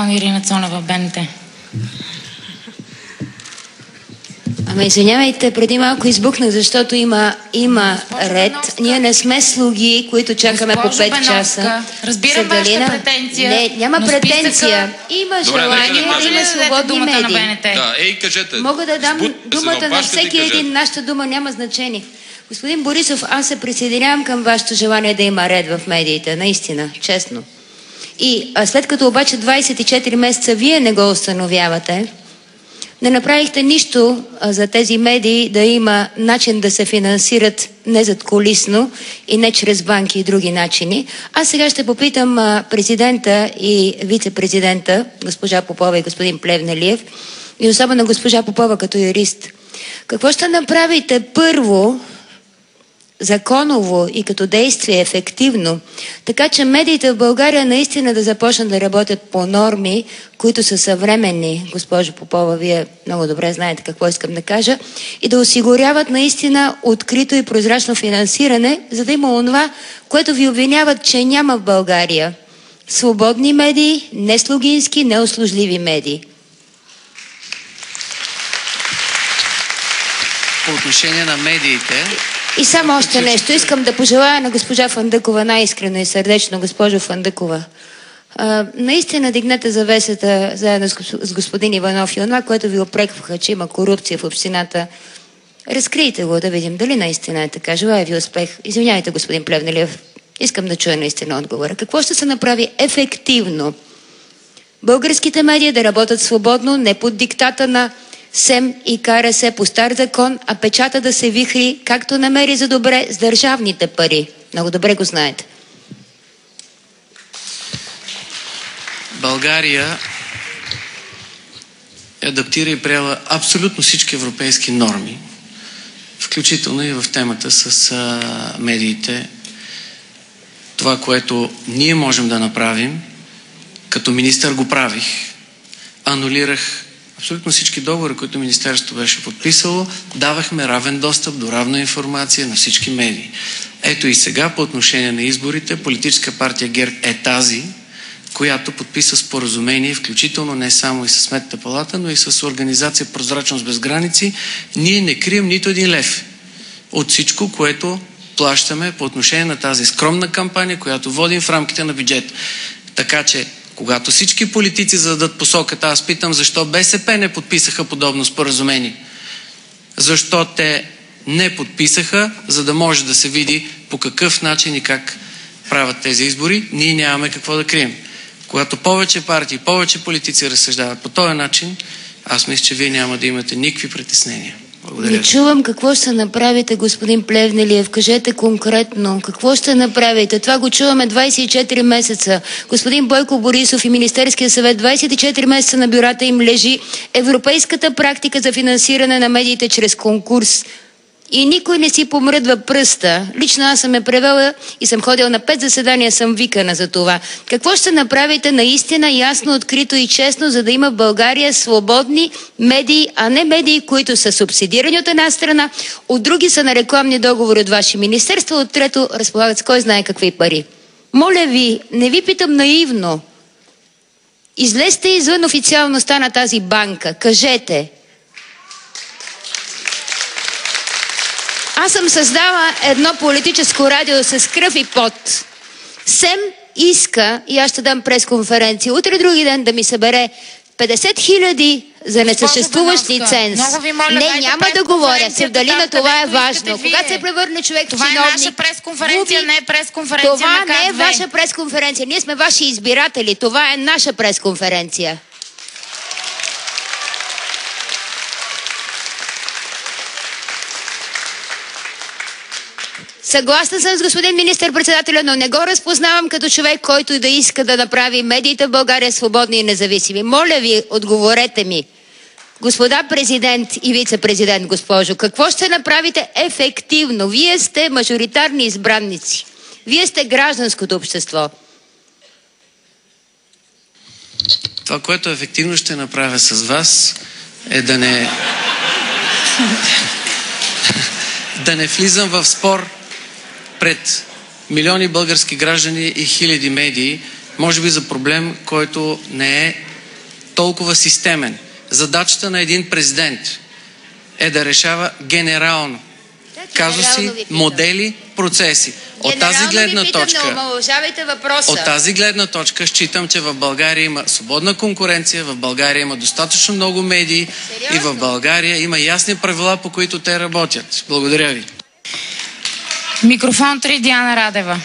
Ирина Цонева, БНТ. Ама извинявайте, преди малко избухнах, защото има ред. Ние не сме слуги, които чакаме по 5 часа. Разбирам вашата претенция. Не, няма претенция. Има желание да има свободни медии. Да, кажете. Мога да дам думата на всеки един. Нашата дума няма значение. Господин Борисов, аз се присъединявам към вашето желание да има ред в медиите. Наистина, честно. И след като обаче 24 месеца вие не го установявате, не направихте нищо за тези медии да има начин да се финансират не задкулисно и не чрез банки и други начини. Аз сега ще попитам президента и вице-президента, госпожа Попова и господин Плевнелиев, и особено госпожа Попова като юрист. Какво ще направите първо, законово и като действие ефективно, така че медиите в България наистина да започнат да работят по норми, които са съвременни, госпожо Попова, вие много добре знаете какво искам да кажа, и да осигуряват наистина открито и прозрачно финансиране, за да има онова, което ви обвиняват, че няма в България. Свободни медии, не слугински, не услужливи медии. По отношение на медиите... И само още нещо. Искам да пожелая на госпожа Фандъкова най-искрено и сърдечно, госпожо Фандъкова. Наистина дигнете завесата заедно с господин Иванов и онова, което ви опрекваха, че има корупция в общината. Разкрийте го, да видим дали наистина е така. Желая ви успех. Извинявайте, господин Плевнелиев. Искам да чуя наистина отговора. Какво ще се направи ефективно? Българските медии да работят свободно, не под диктата на СЕМ и КРС по стар закон, а печата да се вихри както намери за добре с държавните пари. Много добре го знаете. България адаптира и приела абсолютно всички европейски норми, включително и в темата с медиите. Това, което ние можем да направим, като министър го правих. Анулирах абсолютно всички договори, които Министерството беше подписало, давахме равен достъп до равна информация на всички медии. Ето и сега, по отношение на изборите, политическа партия ГЕРБ е тази, която подписа споразумение, включително не само и с Сметната палата, но и с организация Прозрачност без граници. Ние не крием нито един лев от всичко, което плащаме по отношение на тази скромна кампания, която водим в рамките на бюджет. Така че, когато всички политици зададат посоката, аз питам защо БСП не подписаха подобно споразумение. Защо те не подписаха, за да може да се види по какъв начин и как правят тези избори. Ние нямаме какво да крием. Когато повече партии, повече политици разсъждават по този начин, аз мисля, че вие няма да имате никакви притеснения. Благодаря. Не чувам какво ще направите, господин Плевнелиев. Кажете конкретно. Какво ще направите? Това го чуваме 24 месеца. Господин Бойко Борисов и Министерския съвет 24 месеца на бюрата им лежи европейската практика за финансиране на медиите чрез конкурс. И никой не си помръдва пръста. Лично аз съм превела и съм ходила на 5 заседания, съм викана за това. Какво ще направите наистина ясно, открито и честно, за да има в България свободни медии, а не медии, които са субсидирани от една страна, от други са на рекламни договори от ваши министерства, от трето разполагат с кой знае какви пари. Моля ви, не ви питам наивно. Излезте извън официалността на тази банка. Кажете. Аз съм създала едно политическо радио с кръв и пот. СЕМ иска, и аз ще дам пресконференция, утре други ден да ми събере 50 000 за несъществуващ лиценз. Не, няма да говоря. Севдалина, това е важно. Когато се превърне човек в чиновник... Това е наша пресконференция, не е пресконференция на Това КТВ. не е ваша пресконференция. Ние сме ваши избиратели. Това е наша пресконференция. Съгласна съм с господин министър-председателя, но не го разпознавам като човек, който да иска да направи медиите в България свободни и независими. Моля ви, отговорете ми. Господа президент и вице-президент, госпожо, какво ще направите ефективно? Вие сте мажоритарни избранници. Вие сте гражданското общество. Това, което ефективно ще направя с вас, е да не влизам в спор пред милиони български граждани и хиляди медии Може би за проблем, който не е толкова системен. Задачата на един президент е да решава генерално казуси, модели, процеси. От тази гледна точка считам, че в България има свободна конкуренция, в България има достатъчно много медии и в България има ясни правила, по които те работят. Благодаря ви. Микрофон 3, Диана Радева.